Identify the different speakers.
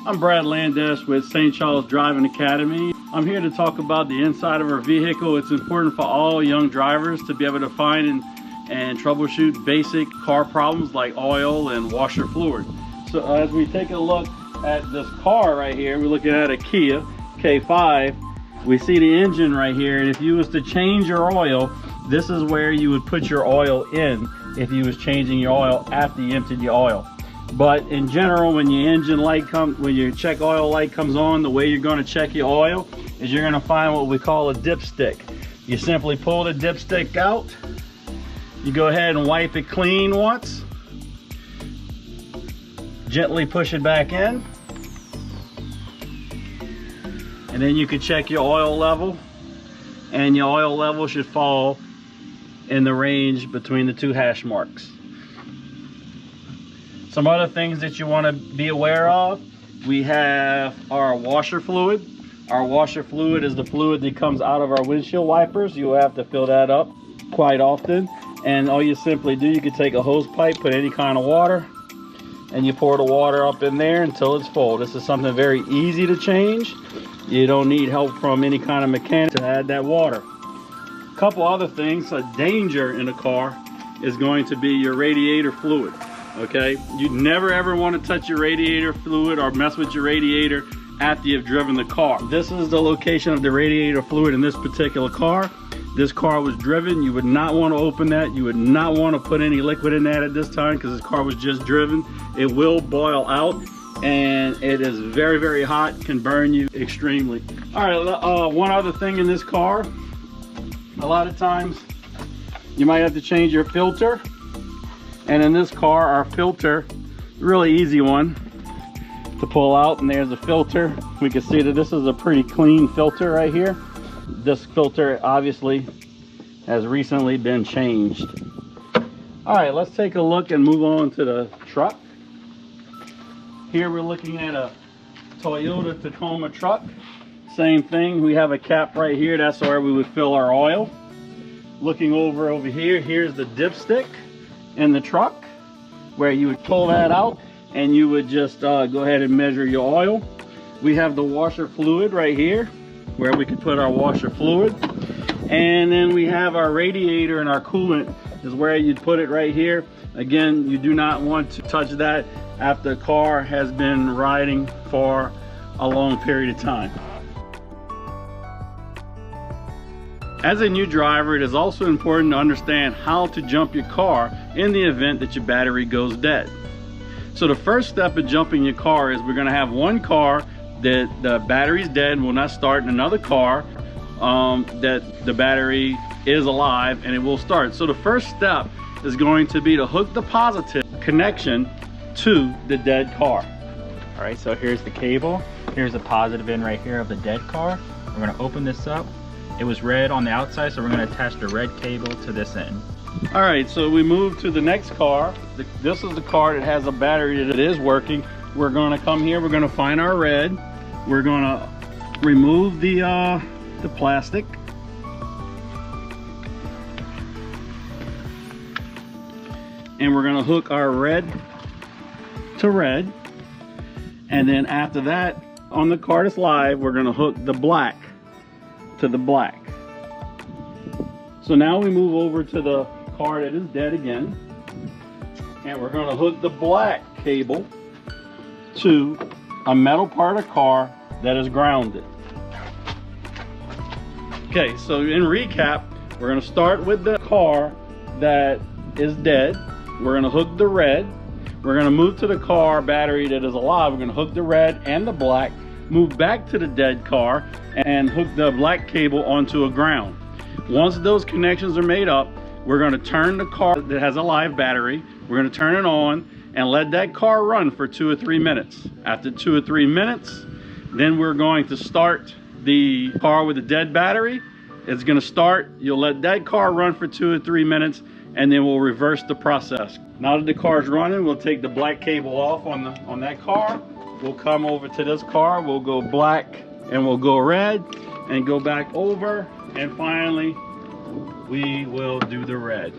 Speaker 1: I'm Brad Landes with St. Charles Driving Academy. I'm here to talk about the inside of our vehicle. It's important for all young drivers to be able to find and troubleshoot basic car problems like oil and washer fluid. So as we take a look at this car right here, we're looking at a Kia K5. We see the engine right here, and if you was to change your oil, this is where you would put your oil in if you was changing your oil after you emptied your oil. But in general, when your engine light when your check oil light comes on, the way you're going to check your oil is you're going to find what we call a dipstick. You simply pull the dipstick out, you go ahead and wipe it clean once, gently push it back in, and then you can check your oil level, and your oil level should fall in the range between the two hash marks. Some other things that you want to be aware of, we have our washer fluid. Our washer fluid is the fluid that comes out of our windshield wipers. You have to fill that up quite often, and all you simply do, you can take a hose pipe, put any kind of water, and you pour the water up in there until it's full. This is something very easy to change. You don't need help from any kind of mechanic to add that water. A couple other things, a danger in a car is going to be your radiator fluid. Okay, you never ever want to touch your radiator fluid or mess with your radiator after you've driven the car. This is the location of the radiator fluid in this particular car. This car was driven. You would not want to open that. You would not want to put any liquid in that at this time because this car was just driven. It will boil out, and it is very, very hot, can burn you extremely. All right, one other thing in this car, a lot of times you might have to change your filter. And in this car, our filter, really easy one to pull out, and there's a filter. We can see that this is a pretty clean filter right here. This filter obviously has recently been changed. All right, let's take a look and move on to the truck. Here we're looking at a Toyota Tacoma truck. Same thing, we have a cap right here. That's where we would fill our oil. Looking over here, here's the dipstick in the truck, where you would pull that out and you would just go ahead and measure your oil. We have the washer fluid right here, where we could put our washer fluid. And then we have our radiator, and our coolant is where you'd put it right here. Again, you do not want to touch that after the car has been riding for a long period of time. As a new driver, it is also important to understand how to jump your car in the event that your battery goes dead. So the first step of jumping your car is we're going to have one car that the battery's dead and will not start, and another car that the battery is alive and it will start. So the first step is going to be to hook the positive connection to the dead car.
Speaker 2: All right, so here's the cable. Here's the positive end right here of the dead car. We're going to open this up. It was red on the outside, so we're going to attach the red cable to this end.
Speaker 1: All right, so we move to the next car. This is the car that has a battery that is working. We're going to come here, we're going to find our red. We're going to remove the plastic. And we're going to hook our red to red. And then after that, on the car that's live, we're going to hook the black to the black. So now we move over to the car that is dead again, and we're going to hook the black cable to a metal part of the car that is grounded. Okay, so in recap, we're going to start with the car that is dead. We're going to hook the red. We're going to move to the car battery that is alive. We're going to hook the red and the black, move back to the dead car, and hook the black cable onto a ground. Once those connections are made up, we're going to turn the car that has a live battery, we're going to turn it on and let that car run for 2 or 3 minutes. After 2 or 3 minutes, then we're going to start the car with the dead battery. It's going to start, you'll let that car run for 2 or 3 minutes, and then we'll reverse the process. Now that the car's running, we'll take the black cable off on that car. We'll come over to this car, we'll go black and we'll go red and go back over, and finally we will do the red.